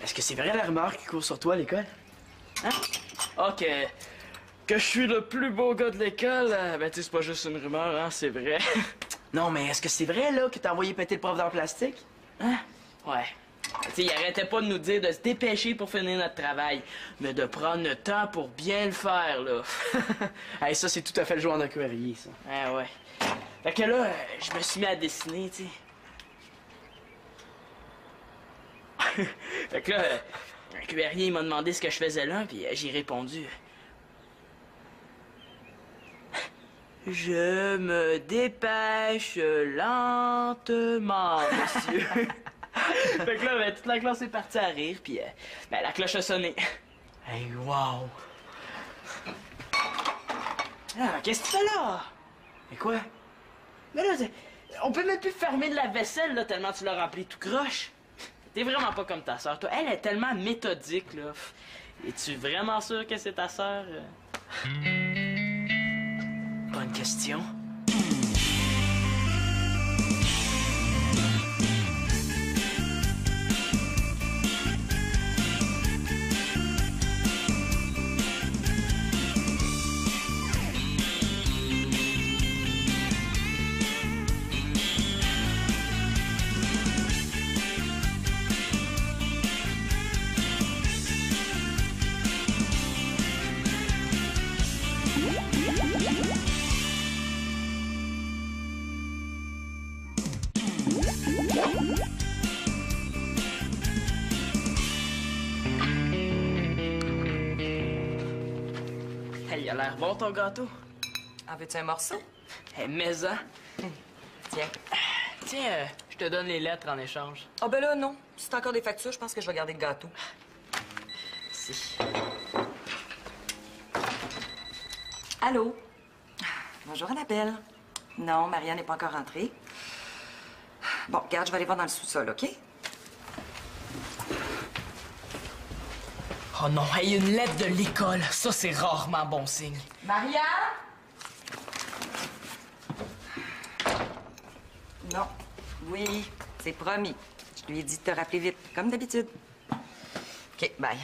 Est-ce que c'est vrai la rumeur qui court sur toi à l'école? Hein? Ok. Que je suis le plus beau gars de l'école, ben tu sais, c'est pas juste une rumeur, hein, c'est vrai. Non, mais est-ce que c'est vrai, là, que t'as envoyé péter le prof d'art plastique? Hein? Ouais. Tu sais, il arrêtait pas de nous dire de se dépêcher pour finir notre travail, mais de prendre le temps pour bien le faire, là. Hey, ça, c'est tout à fait le joueur de courrier, ça. Ah ouais. Fait que là, je me suis mis à dessiner, tu sais. Fait que là, un cuirier m'a demandé ce que je faisais là, puis j'ai répondu. Je me dépêche lentement, monsieur. Fait que là, ben, toute la classe est partie à rire, puis ben, la cloche a sonné. Hey, wow! Ah, qu'est-ce que tu fais là? Mais quoi? Mais là, on peut même plus fermer de la vaisselle, là, tellement tu l'as rempli tout croche. T'es vraiment pas comme ta sœur, toi. Elle est tellement méthodique, là. Es-tu vraiment sûr que c'est ta sœur? Bonne question. Hey, il a l'air bon, ton gâteau. En veux-tu un morceau? Hey, mais-en. Tiens. Tiens, je te donne les lettres en échange. Ah ben là, non. Si t'as encore des factures, je pense que je vais garder le gâteau. Si. Allô? Bonjour, Annabelle. Non, Marianne n'est pas encore rentrée. Bon, regarde, je vais aller voir dans le sous-sol, OK? Oh non, hey, une lettre de l'école. Ça, c'est rarement bon signe. Marianne? Non. Oui, c'est promis. Je lui ai dit de te rappeler vite, comme d'habitude. OK, bye.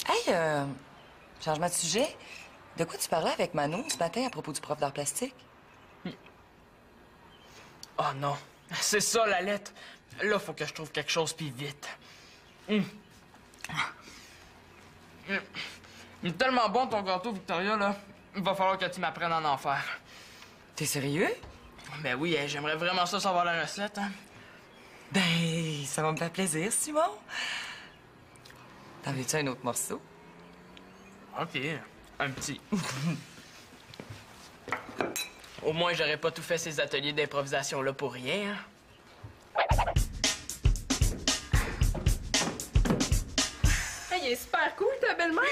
Hey, changement de sujet. De quoi tu parlais avec Manon ce matin à propos du prof d'art plastique? Oh non, c'est ça la lettre. Là, faut que je trouve quelque chose puis vite. Tellement bon ton gâteau, Victoria, là. Il va falloir que tu m'apprennes à en faire. T'es sérieux? Ben oui, j'aimerais vraiment ça savoir la recette, hein. Ben, ça va me faire plaisir, Simon. T'en veux-tu un autre morceau? OK, un petit. Au moins, j'aurais pas tout fait ces ateliers d'improvisation-là pour rien, hein. Hey, il est super cool, ta belle-mère!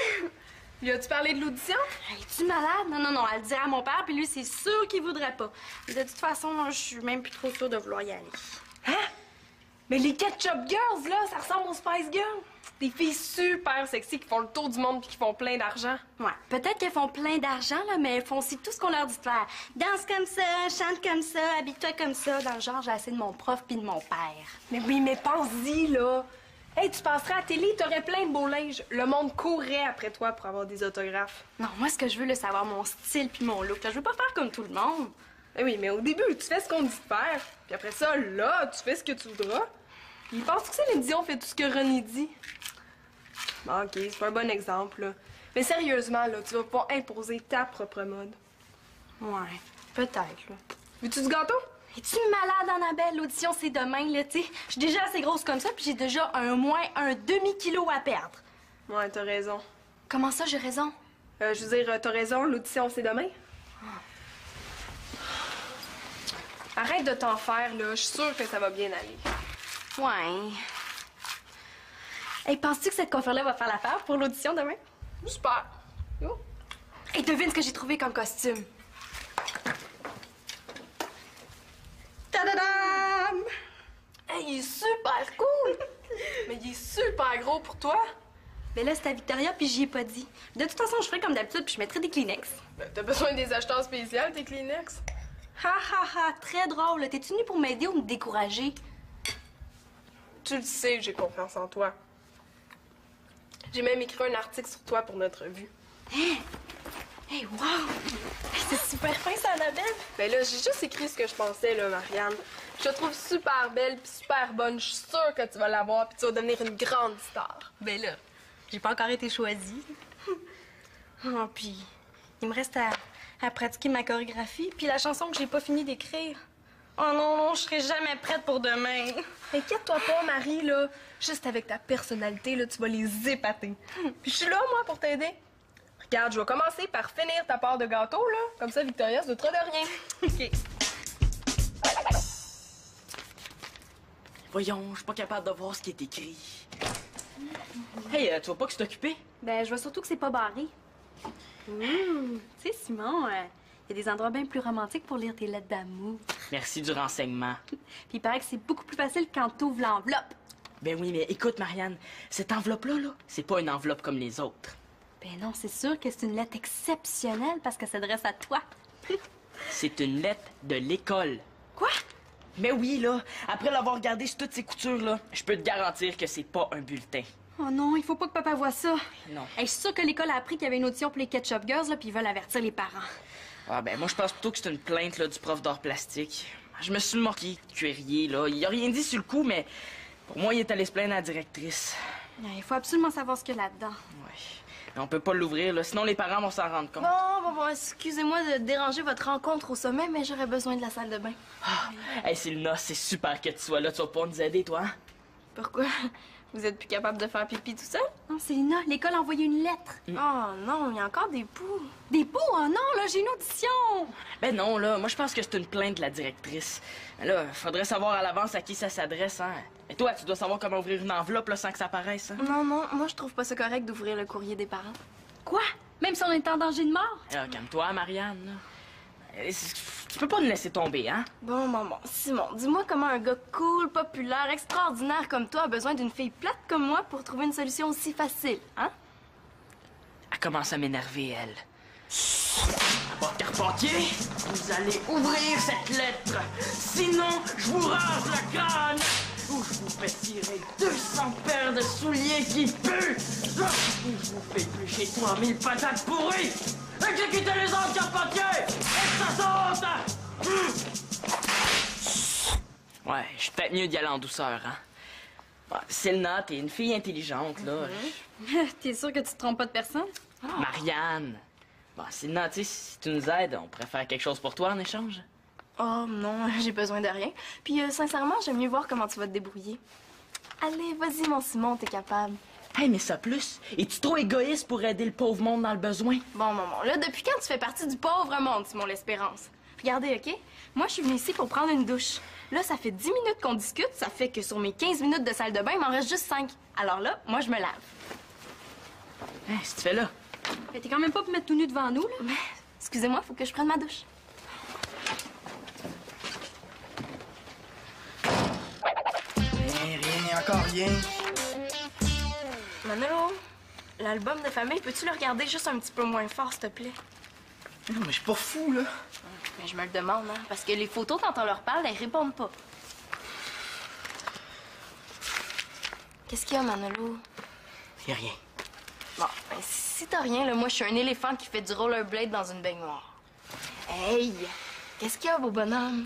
Lui as-tu parlé de l'audition? Hey, es-tu malade? Non, non, non, elle le dirait à mon père, puis lui, c'est sûr qu'il voudrait pas. De toute façon, je suis même plus trop sûre de vouloir y aller. Hein? Mais les Ketchup Girls, là, ça ressemble aux Spice Girls. Des filles super sexy qui font le tour du monde puis qui font plein d'argent. Ouais, peut-être qu'elles font plein d'argent, là, mais elles font aussi tout ce qu'on leur dit de faire. Danse comme ça, chante comme ça, habille-toi comme ça. Dans le genre, j'ai assez de mon prof puis de mon père. Mais oui, mais pense-y, là. Hey, tu passerais à la télé, t'aurais plein de beaux linges. Le monde courrait après toi pour avoir des autographes. Non, moi, ce que je veux, là, c'est avoir mon style puis mon look. Là, je veux pas faire comme tout le monde. Eh oui, mais au début, tu fais ce qu'on te dit de faire. Puis après ça, là, tu fais ce que tu voudras. Puis penses que Céline Dion fait tout ce que René dit? Bon, OK, c'est pas un bon exemple, là. Mais sérieusement, là, tu vas pas imposer ta propre mode. Ouais, peut-être, là. Veux-tu du gâteau? Es-tu malade, Annabelle? L'audition, c'est demain, là, tu sais. Je suis déjà assez grosse comme ça, puis j'ai déjà moins un demi-kilo à perdre. Ouais, t'as raison. Comment ça, j'ai raison? Je veux dire, t'as raison, l'audition, c'est demain. Arrête de t'en faire, là. Je suis sûre que ça va bien aller. Ouais. Hey, penses-tu que cette coiffure-là va faire l'affaire pour l'audition demain? Super. Yo. Hey, devine ce que j'ai trouvé comme costume. Tadadam! Hey, il est super cool! Mais il est super gros pour toi. Mais là, c'est à Victoria, puis j'y ai pas dit. De toute façon, je ferai comme d'habitude, puis je mettrai des Kleenex. Ben, t'as besoin des acheteurs spéciaux, tes Kleenex? Ha ha ha, très drôle. T'es-tu venu pour m'aider ou me décourager? Tu le sais que j'ai confiance en toi. J'ai même écrit un article sur toi pour notre revue. Hey, wow! C'est super fin, ça, Annabelle! Ben là, j'ai juste écrit ce que je pensais, là, Marianne. Je te trouve super belle puis super bonne. Je suis sûre que tu vas l'avoir puis tu vas devenir une grande star. Ben là, j'ai pas encore été choisie. Oh, puis il me reste à pratiquer ma chorégraphie puis la chanson que j'ai pas fini d'écrire. Oh non, je serai jamais prête pour demain. Inquiète-toi pas, Marie, là. Juste avec ta personnalité, là, tu vas les épater. Puis je suis là, moi, pour t'aider. Regarde, je vais commencer par finir ta part de gâteau, là. Comme ça, Victoria se doutera de rien. OK. Voyons, je suis pas capable de voir ce qui est écrit. Hey, tu vois pas que c'est occupé? Ben, je vois surtout que c'est pas barré. Tu sais, Simon, il y a des endroits bien plus romantiques pour lire tes lettres d'amour. Merci du renseignement. Puis il paraît que c'est beaucoup plus facile quand t'ouvres l'enveloppe. Ben oui, mais écoute, Marianne, cette enveloppe-là, là, c'est pas une enveloppe comme les autres. Ben non, c'est sûr que c'est une lettre exceptionnelle parce qu'elle s'adresse à toi. C'est une lettre de l'école. Quoi? Mais oui, là, après l'avoir regardé sur toutes ces coutures, là, je peux te garantir que c'est pas un bulletin. Oh non, il faut pas que papa voie ça. Non. Hey, je suis sûre que l'école a appris qu'il y avait une audition pour les Ketchup Girls, là, puis ils veulent avertir les parents. Ah ben, moi, je pense plutôt que c'est une plainte, là, du prof d'art plastique. Je me suis moqué du cuirier, là. Il a rien dit sur le coup, mais pour moi, il est allé se plaindre à la directrice. Il faut absolument savoir ce qu'il y a là-dedans. Ouais. Mais on peut pas l'ouvrir, là, sinon les parents vont s'en rendre compte. Bon, excusez-moi de déranger votre rencontre au sommet, mais j'aurais besoin de la salle de bain. Ah, hey, Sylvina, c'est super que tu sois là. Tu vas pouvoir nous aider, toi, hein? Pourquoi? Vous êtes plus capable de faire pipi tout seul? Non, Célina, l'école a envoyé une lettre. Oh non, il y a encore des poux. Des poux? Oh non, là, j'ai une audition! Ben non, là, moi je pense que c'est une plainte de la directrice. Mais là, faudrait savoir à l'avance à qui ça s'adresse, hein? Et toi, tu dois savoir comment ouvrir une enveloppe, là, sans que ça paraisse, hein? Non, moi je trouve pas ça correct d'ouvrir le courrier des parents. Quoi? Même si on est en danger de mort? Alors, calme-toi, Marianne, là. Tu peux pas nous laisser tomber, hein? Bon, Simon, dis-moi comment un gars cool, populaire, extraordinaire comme toi a besoin d'une fille plate comme moi pour trouver une solution aussi facile, hein? Elle commence à m'énerver, elle. D'abord, Carpentier, vous allez ouvrir cette lettre. Sinon, je vous rase la crâne. Ou je vous fais tirer 200 paires de souliers qui puent. Ou je vous fais éplucher 3000 patates pourries. Exécutez les ordres, Carpentier! Et ça saute! Ouais, je suis peut-être mieux d'y aller en douceur, hein? Bah, Sylvina, t'es une fille intelligente, là. T'es sûr que tu te trompes pas de personne? Marianne! Bon, Sylvina, tu sais, si tu nous aides, on pourrait faire quelque chose pour toi en échange. Oh non, j'ai besoin de rien. Puis sincèrement, j'aime mieux voir comment tu vas te débrouiller. Allez, vas-y, mon Simon, t'es capable. Hey, mais ça plus, es-tu trop égoïste pour aider le pauvre monde dans le besoin? Bon, là, depuis quand tu fais partie du pauvre monde, Simon l'Espérance? Regardez, OK? Moi, je suis venue ici pour prendre une douche. Là, ça fait 10 minutes qu'on discute, ça fait que sur mes 15 minutes de salle de bain, il m'en reste juste 5. Alors là, moi, je me lave. Hein, qu'est-ce que tu fais là? Mais t'es quand même pas pour mettre tout nu devant nous, là? Mais, excusez-moi, faut que je prenne ma douche. Rien, encore rien. Manolo, l'album de famille, peux-tu le regarder juste un petit peu moins fort, s'il te plaît? Non, mais je suis pas fou, là. Mais je me le demande, hein, parce que les photos, quand on leur parle, elles répondent pas. Qu'est-ce qu'il y a, Manolo? Y a rien. Bon, ben, si t'as rien, là, moi, je suis un éléphant qui fait du rollerblade dans une baignoire. Hey! Qu'est-ce qu'il y a, beau bonhomme?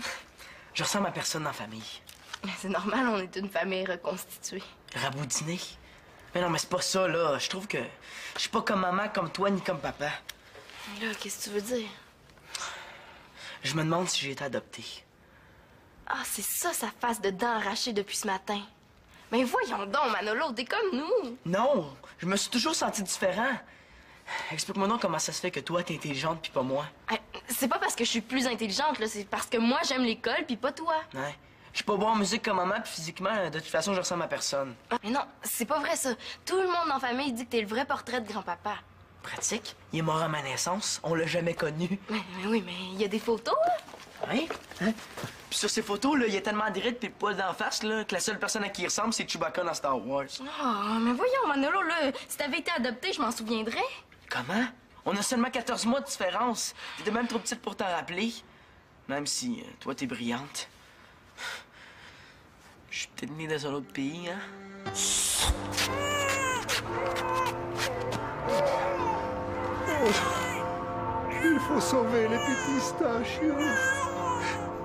Je ressemble à personne dans la famille. Ben, c'est normal, on est une famille reconstituée. Raboudiné. Mais non, mais c'est pas ça, là. Je trouve que je suis pas comme maman, comme toi, ni comme papa. Mais là, qu'est-ce que tu veux dire? Je me demande si j'ai été adopté. Ah, c'est ça, sa face de dents arrachée depuis ce matin. Mais voyons donc, Manolo, t'es comme nous. Non! Je me suis toujours senti différent. Explique-moi donc comment ça se fait que toi, t'es intelligente puis pas moi. C'est pas parce que je suis plus intelligente, là. C'est parce que moi, j'aime l'école puis pas toi. Ouais. Je suis pas bon en musique comme maman, puis physiquement, de toute façon, je ressemble à personne. Mais non, c'est pas vrai, ça. Tout le monde dans la famille dit que t'es le vrai portrait de grand-papa. Pratique. Il est mort à ma naissance. On l'a jamais connu. Mais oui, mais il y a des photos, là. Hein? Puis sur ces photos, là, il est tellement direct puis le poil d'en face, là, que la seule personne à qui il ressemble, c'est Chewbacca dans Star Wars. Ah, mais voyons, Manolo, là, si t'avais été adopté, je m'en souviendrais. Comment? On a seulement 14 mois de différence. T'étais même trop petite pour t'en rappeler. Même si toi, t'es brillante. Je suis peut-être né dans un autre pays, hein? Il faut sauver les petits stachios.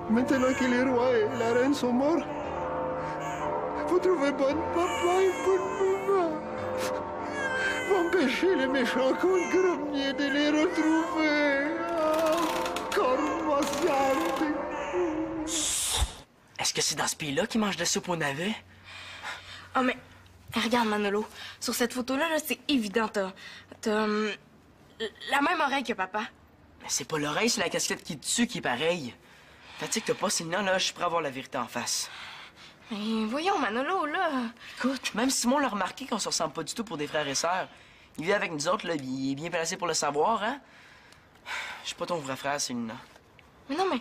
Maintenant que les rois et la reine sont morts, faut trouver bon papa et bonne maman. Faut empêcher les méchants contes grommiers de les retrouver. Cormosiante. Est-ce que c'est dans ce pays-là qu'ils mangent de la soupe au navet? Oh, mais regarde, Manolo. Sur cette photo-là, là, c'est évident. T'as la même oreille que papa. Mais c'est pas l'oreille, c'est la casquette qui te tue qui est pareille. Fatigue, t'as pas sinon, là, je suis prêt à voir la vérité en face. Mais voyons, Manolo, là. Écoute, même Simon l'a remarqué qu'on se ressemble pas du tout pour des frères et sœurs. Il vit avec nous autres, là, il est bien placé pour le savoir, hein? Je suis pas ton vrai frère, Célina. Mais non, mais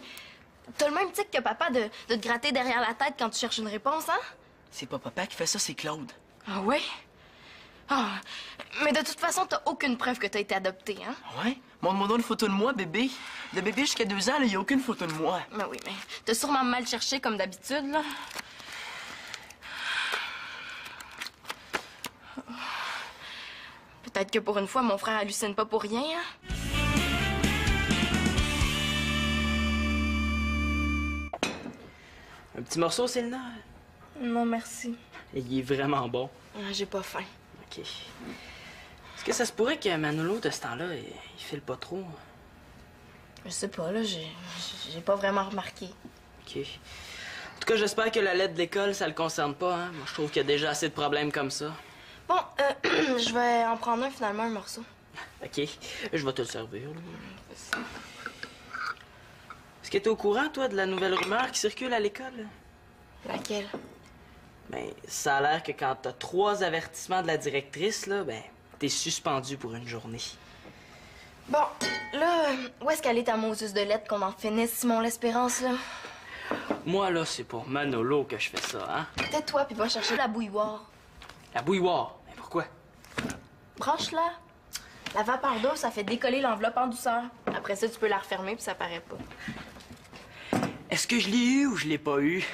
t'as le même tic que papa de te gratter derrière la tête quand tu cherches une réponse, hein? C'est pas papa qui fait ça, c'est Claude. Ah ouais? Ah, mais de toute façon, t'as aucune preuve que t'as été adopté, hein? Ouais? Montre-moi donc une photo de moi, bébé. De bébé jusqu'à 2 ans, il y a aucune photo de moi. Mais oui, mais t'as sûrement mal cherché comme d'habitude, là. Peut-être que pour une fois, mon frère hallucine pas pour rien, hein? Un petit morceau, Célina? Non, merci. Il est vraiment bon. Ah, j'ai pas faim. OK. Est-ce que ça se pourrait que Manolo, de ce temps-là, il file pas trop? Je sais pas, là, j'ai pas vraiment remarqué. OK. En tout cas, j'espère que la lettre de l'école, ça le concerne pas, hein? Moi, je trouve qu'il y a déjà assez de problèmes comme ça. Bon, je vais en prendre un, finalement, un morceau. OK. Je vais te le servir, là. Est-ce que t'es au courant, toi, de la nouvelle rumeur qui circule à l'école? Laquelle? Ben, ça a l'air que quand t'as 3 avertissements de la directrice, là, ben, t'es suspendu pour une journée. Bon, là, où est-ce qu'elle est ta Moses de lettres qu'on en finisse, Simon l'Espérance, là? Moi, là, c'est pour Manolo que je fais ça, hein? Tais-toi, puis va chercher la bouilloire. La bouilloire. Mais pourquoi? Branche-la. La vapeur d'eau, ça fait décoller l'enveloppe en douceur. Après ça, tu peux la refermer, puis ça paraît pas. Est-ce que je l'ai eu ou je l'ai pas eu?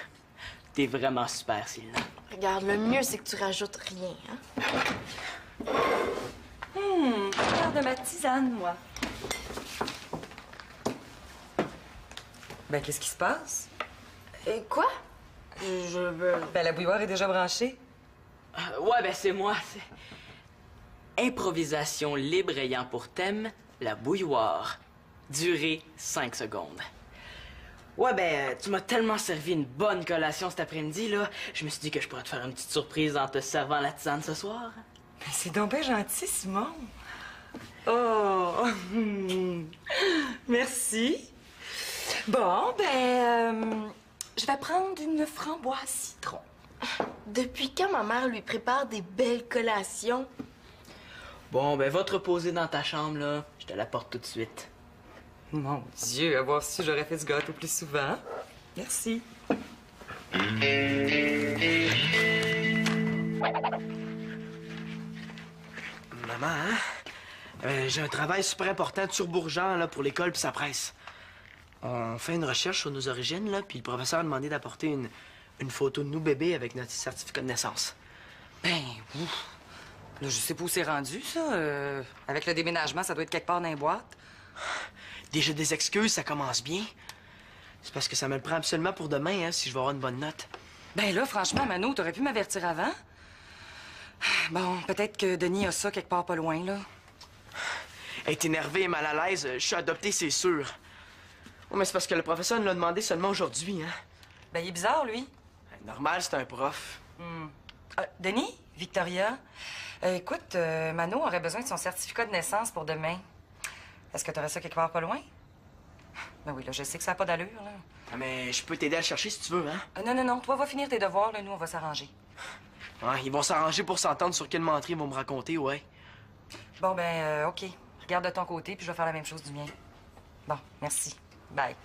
T'es vraiment super, Célina. Regarde, le mieux, c'est que tu rajoutes rien, hein? Regarde ma tisane, moi. Ben, qu'est-ce qui se passe? Quoi? Ben, la bouilloire est déjà branchée. Ouais, ben c'est moi. Improvisation libre ayant pour thème la bouilloire. Durée 5 secondes. Ouais, ben, tu m'as tellement servi une bonne collation cet après-midi, là. Je me suis dit que je pourrais te faire une petite surprise en te servant la tisane ce soir. Ben, c'est donc bien gentil, Simon. Oh! Merci. Bon, je vais prendre une framboise citron. Depuis quand ma mère lui prépare des belles collations? Bon, ben, va te reposer dans ta chambre, là. Je te l'apporte tout de suite. Mon Dieu, à voir si j'aurais fait du gâteau plus souvent. Merci. Maman, hein? J'ai un travail super important de surbourgeant là, pour l'école puis sa presse. On fait une recherche sur nos origines, là, puis le professeur a demandé d'apporter une photo de nous bébés avec notre certificat de naissance. Ben, ouf. Là, je sais pas où c'est rendu, ça. Avec le déménagement, ça doit être quelque part dans les boîtes. Déjà des excuses, ça commence bien. C'est parce que ça me le prend absolument pour demain, hein, si je veux avoir une bonne note. Ben là, franchement, Mano, t'aurais pu m'avertir avant. Bon, peut-être que Denis a ça quelque part pas loin, là. Elle est énervée et mal à l'aise. Je suis adopté, c'est sûr. Oh, mais c'est parce que le professeur nous l'a demandé seulement aujourd'hui, hein. Ben, il est bizarre, lui. Normal, c'est un prof. Denis? Victoria? Écoute, Mano aurait besoin de son certificat de naissance pour demain. Est-ce que t'aurais ça quelque part pas loin? Ben oui, là, je sais que ça n'a pas d'allure, là. Ah, mais je peux t'aider à le chercher si tu veux, hein. Non. Toi, va finir tes devoirs, là. Nous, on va s'arranger. Ouais, ils vont s'arranger pour s'entendre sur quelle menterie ils vont me raconter, ouais. Bon, OK. Regarde de ton côté, puis je vais faire la même chose du mien. Bon, merci. Bye.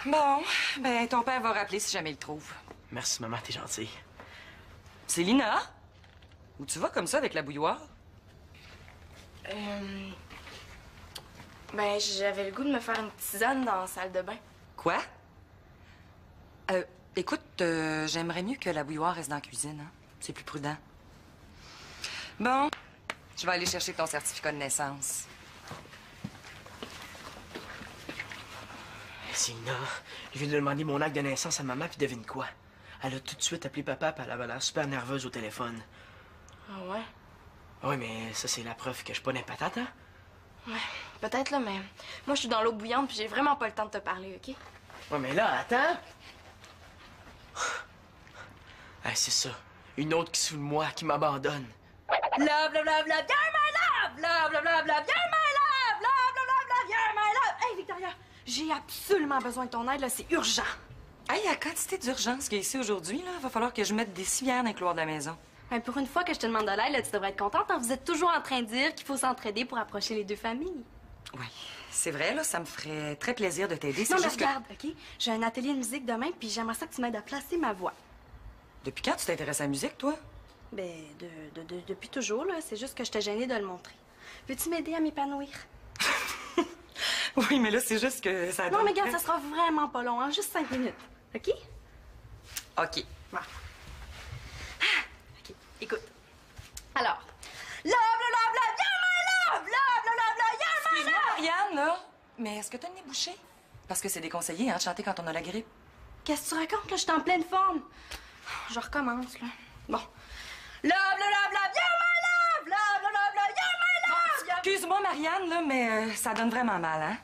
Bon, ton père va rappeler si jamais il le trouve. Merci, maman, t'es gentille. Célina? Où tu vas comme ça avec la bouilloire? Ben, j'avais le goût de me faire une tisane dans la salle de bain. Quoi? Écoute, j'aimerais mieux que la bouilloire reste dans la cuisine, hein? C'est plus prudent. Bon, je vais aller chercher ton certificat de naissance. Célina, je viens de demander mon acte de naissance à maman, puis devine quoi? Elle a tout de suite appelé papa, puis elle avait l'air super nerveuse au téléphone. Ah ouais? Oui, mais ça, c'est la preuve que je suis pas d'impatate, hein? Ouais, peut-être, là, mais moi, je suis dans l'eau bouillante, puis j'ai vraiment pas le temps de te parler, OK? Ouais, mais là, attends! Ah, c'est ça. Une autre qui se fout de moi, qui m'abandonne. Love, love, love, love, you're my love! Love, love, love, love, you're my love! Love, love, love, love, you're my love! Hey, Victoria, j'ai absolument besoin de ton aide, là, c'est urgent. Hey, la quantité d'urgence qu'il y a ici aujourd'hui, là, va falloir que je mette des civières dans le couloir de la maison. Hey, pour une fois que je te demande de l'aide, là, tu devrais être contente, hein? Vous êtes toujours en train de dire qu'il faut s'entraider pour approcher les deux familles. Oui, c'est vrai, là, ça me ferait très plaisir de t'aider. C'est Non, mais juste que... regarde, OK? J'ai un atelier de musique demain, puis j'aimerais ça que tu m'aides à placer ma voix. Depuis quand tu t'intéresses à la musique, toi? Ben, depuis toujours, là. C'est juste que je t'ai gênée de le montrer. Veux-tu m'aider à m'épanouir? Oui, mais là, c'est juste que ça... Non, mais regarde, ça sera vraiment pas long, hein? Juste 5 minutes. OK? OK. Bon. OK, écoute. Alors, love, love, love, you're my love! Love, love, love, you're my Excuse-moi, love! Marianne, là, mais est-ce que t'as le nez bouché? Parce que c'est déconseillé, hein, de chanter quand on a la grippe. Qu'est-ce que tu racontes, là? Je suis en pleine forme. Je recommence, là. Bon. Love, love, love, love, you're my love! Love, love, love, love, you're my love! Excuse-moi, Marianne, là, mais ça donne vraiment mal, hein?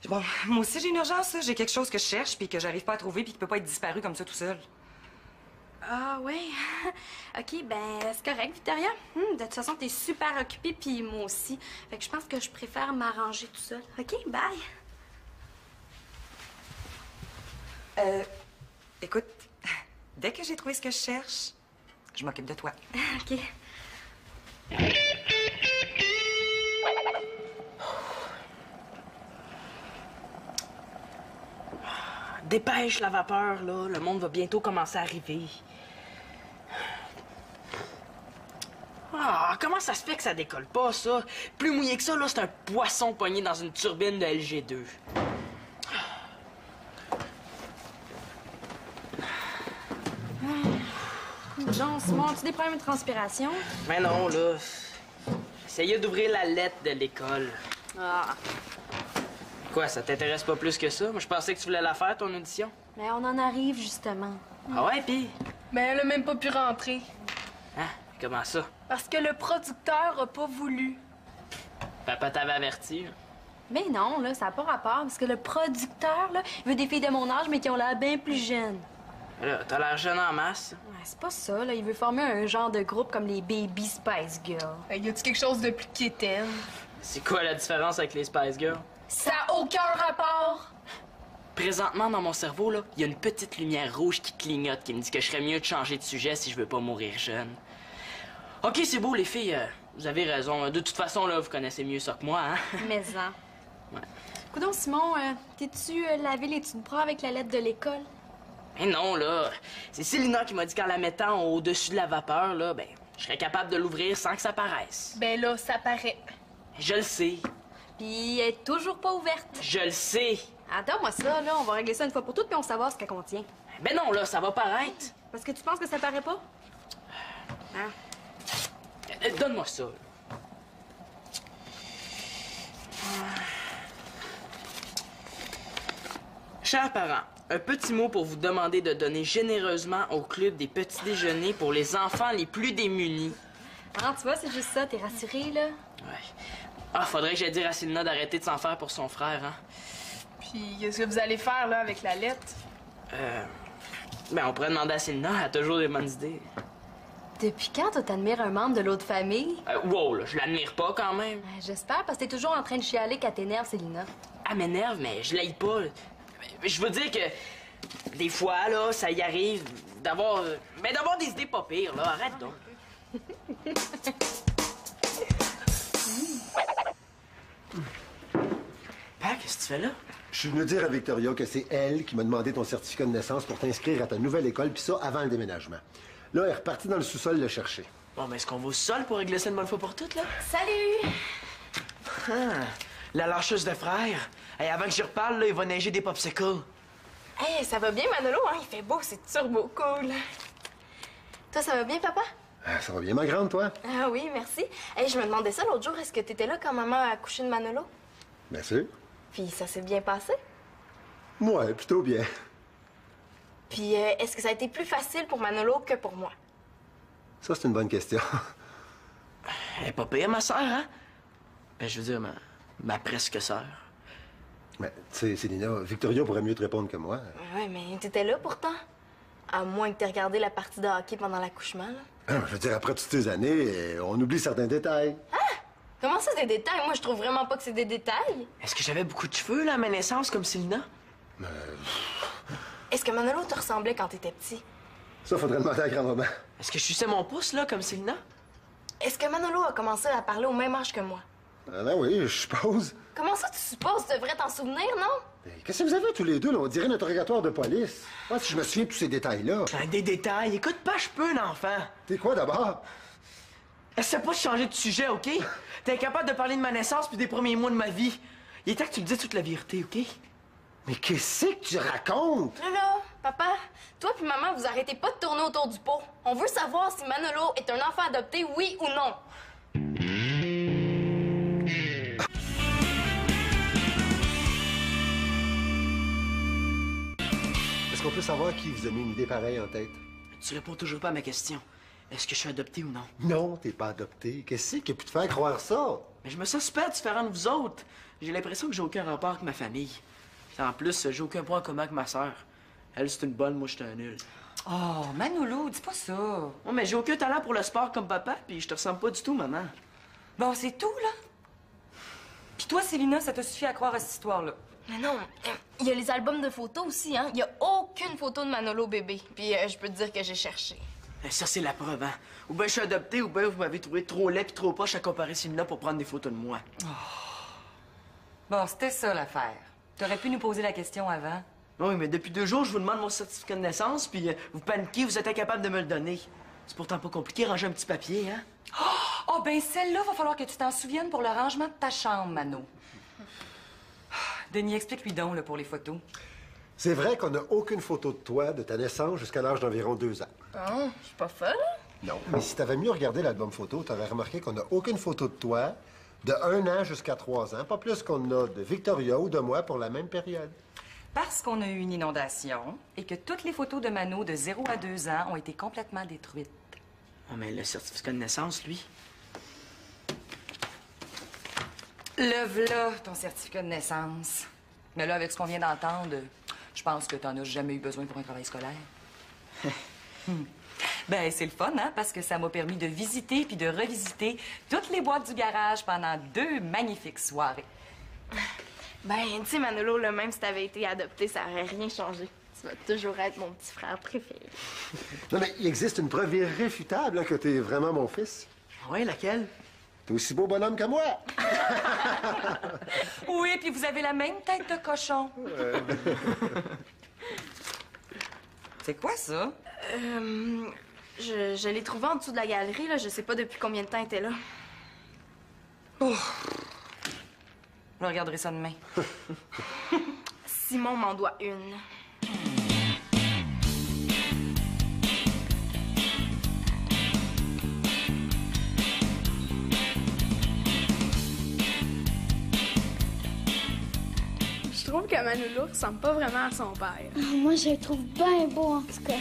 Bon, moi aussi, j'ai une urgence, là. J'ai quelque chose que je cherche puis que j'arrive pas à trouver puis qui peut pas être disparu comme ça tout seul. Ah, oui. OK, ben, c'est correct, Victoria. De toute façon, t'es super occupée, puis moi aussi. Fait que je pense que je préfère m'arranger tout seul. OK, bye. Écoute, dès que j'ai trouvé ce que je cherche, je m'occupe de toi. OK. Dépêche la vapeur, là. Le monde va bientôt commencer à arriver. Ah, comment ça se fait que ça décolle pas, ça? Plus mouillé que ça, là, c'est un poisson pogné dans une turbine de LG2. Jean, Simon, as-tu des problèmes de transpiration? Mais non, là. J'essayais d'ouvrir la lettre de l'école. Ah. Quoi, ça t'intéresse pas plus que ça? Moi, je pensais que tu voulais la faire, ton audition. Mais on en arrive, justement. Ah ouais, pis? Mais elle a même pas pu rentrer. Hein? Comment ça? Parce que le producteur a pas voulu. Papa t'avait averti, là. Mais non, là, ça n'a pas rapport, parce que le producteur, là, il veut des filles de mon âge, mais qui ont l'air bien plus jeunes. Là, t'as l'air jeune en masse. Ouais, c'est pas ça, là. Il veut former un genre de groupe comme les Baby Spice Girls. Y a-tu quelque chose de plus quétaine? C'est quoi la différence avec les Spice Girls? Ça a aucun rapport! Présentement, dans mon cerveau, là, il y a une petite lumière rouge qui clignote qui me dit que je serais mieux de changer de sujet si je veux pas mourir jeune. OK, c'est beau, les filles. Vous avez raison. De toute façon, là, vous connaissez mieux ça que moi, hein? Mais en. Ouais. Coudonc, Simon, t'es-tu lavé les tubes de bras avec la lettre de l'école? Mais non, là. C'est Célina qui m'a dit qu'en la mettant au-dessus de la vapeur, là, ben, je serais capable de l'ouvrir sans que ça paraisse. Ben là, ça paraît. Je le sais. Puis elle est toujours pas ouverte. Je le sais. Attends-moi ça, là. On va régler ça une fois pour toutes, puis on va savoir ce qu'elle contient. Ben non, là, ça va paraître. Parce que tu penses que ça paraît pas? Hein? Donne-moi ça. Chers parents, un petit mot pour vous demander de donner généreusement au club des petits déjeuners pour les enfants les plus démunis. Ah, tu vois, c'est juste ça. T'es rassurée, là? Ouais. Ah, faudrait que j'aille dire à Célina d'arrêter de s'en faire pour son frère, hein. Puis, qu'est-ce que vous allez faire, là, avec la lettre? Ben, on pourrait demander à Célina, elle a toujours des bonnes idées. Depuis quand toi t'admires un membre de l'autre famille? Wow, là, je l'admire pas quand même. J'espère, parce que t'es toujours en train de chialer qu'elle t'énerve, Célina. Elle m'énerve, mais je l'aille pas. Je veux dire que des fois, là, ça y arrive d'avoir... Mais d'avoir des idées pas pires, là. Arrête donc. Père, qu'est-ce que tu fais là? Je suis venu dire à Victoria que c'est elle qui m'a demandé ton certificat de naissance pour t'inscrire à ta nouvelle école, puis ça avant le déménagement. Là, elle est repartie dans le sous-sol le chercher. Bon, mais est-ce qu'on va au sol pour régler ça une bonne fois pour toutes, là? Salut! Ah, la lâcheuse de frère. Hey, avant que j'y reparle, là, il va neiger des popsicles. Hey, ça va bien, Manolo, hein? Il fait beau, c'est turbo cool. Toi, ça va bien, papa? Ça va bien, ma grande, toi? Ah oui, merci. Hey, je me demandais ça l'autre jour, est-ce que t'étais là quand maman a accouché de Manolo? Bien sûr. Puis ça s'est bien passé? Ouais, plutôt bien. Puis est-ce que ça a été plus facile pour Manolo que pour moi? Ça, c'est une bonne question. Elle est pas pire, ma sœur, hein? Ben, je veux dire, ma presque sœur. Mais, tu sais, Célina, Victoria pourrait mieux te répondre que moi. Ouais, mais t'étais là pourtant. À moins que t'aies regardé la partie de hockey pendant l'accouchement, là. Je veux dire, après toutes ces années, on oublie certains détails. Comment ça, des détails? Moi, je trouve vraiment pas que c'est des détails. Est-ce que j'avais beaucoup de cheveux, là, à ma naissance, comme Célina? Est-ce que Manolo te ressemblait quand t'étais petit? Ça, faudrait demander à grand-maman. Est-ce que je suçais mon pouce, là, comme Célina? Est-ce que Manolo a commencé à parler au même âge que moi? Ah ben oui, je suppose. Comment ça, tu supposes? Tu devrais t'en souvenir, non? Mais qu'est-ce que vous avez tous les deux, là? On dirait un interrogatoire de police. Moi, si je me souviens de tous ces détails-là. Des détails. Écoute pas, je peux, l'enfant. T'es quoi, d'abord? Essaie pas de changer de sujet, OK? T'es incapable de parler de ma naissance puis des premiers mois de ma vie. Il est temps que tu me dises toute la vérité, OK? Mais qu'est-ce que tu racontes? Là, papa, toi puis maman, vous arrêtez pas de tourner autour du pot. On veut savoir si Manolo est un enfant adopté, oui ou non. Est-ce qu'on peut savoir qui vous a mis une idée pareille en tête? Tu réponds toujours pas à ma question. Est-ce que je suis adopté ou non? Non, t'es pas adopté. Qu'est-ce qui a pu te faire croire ça? Mais je me sens super différent de vous autres. J'ai l'impression que j'ai aucun rapport avec ma famille. Puis en plus, j'ai aucun point en commun avec ma sœur. Elle, c'est une bonne, moi, je suis un nul. Oh, Manolo, dis pas ça. Moi, mais j'ai aucun talent pour le sport comme papa, puis je te ressemble pas du tout, maman. Bon, c'est tout, là? Puis toi, Célina, ça t'a suffi à croire à cette histoire-là? Mais non, il y a les albums de photos aussi, hein. Il y a aucune photo de Manolo bébé. Puis je peux te dire que j'ai cherché. Et ça, c'est la preuve, hein. Ou bien je suis adopté, ou bien vous m'avez trouvé trop laid pis trop poche à comparer Célina pour prendre des photos de moi. Bon, c'était ça, l'affaire. T'aurais pu nous poser la question avant. Oui, mais depuis 2 jours, je vous demande mon certificat de naissance, puis vous paniquez, vous êtes incapable de me le donner. C'est pourtant pas compliqué, ranger un petit papier, hein? Oh, ben celle-là, va falloir que tu t'en souviennes pour le rangement de ta chambre, Mano. Denis, explique-lui donc, là, pour les photos. C'est vrai qu'on n'a aucune photo de toi de ta naissance jusqu'à l'âge d'environ 2 ans. Oh, je suis pas folle. Non. Mais si t'avais mieux regardé l'album photo, t'aurais remarqué qu'on n'a aucune photo de toi de 1 an jusqu'à 3 ans. Pas plus qu'on a de Victoria ou de moi pour la même période. Parce qu'on a eu une inondation et que toutes les photos de Mano de 0 à 2 ans ont été complètement détruites. Oh, mais le certificat de naissance, lui. Le v'là, ton certificat de naissance. Mais là, avec ce qu'on vient d'entendre, je pense que t'en as jamais eu besoin pour un travail scolaire. Ben, c'est le fun, hein, parce que ça m'a permis de visiter puis de revisiter toutes les boîtes du garage pendant 2 magnifiques soirées. Ben, tu sais, Manolo, là, même si t'avais été adopté, ça aurait rien changé. Tu vas toujours être mon petit frère préféré. Non, mais il existe une preuve irréfutable là, que t'es vraiment mon fils. Ouais, laquelle? T'es aussi beau bonhomme que moi. Oui, puis vous avez la même tête de cochon. C'est quoi, ça? Je l'ai trouvé en dessous de la galerie, là. Je sais pas depuis combien de temps elle était là. Je regarderai ça demain. Simon m'en doit une. Je trouve que Manolo ressemble pas vraiment à son père. Moi, je le trouve bien beau, en tout cas.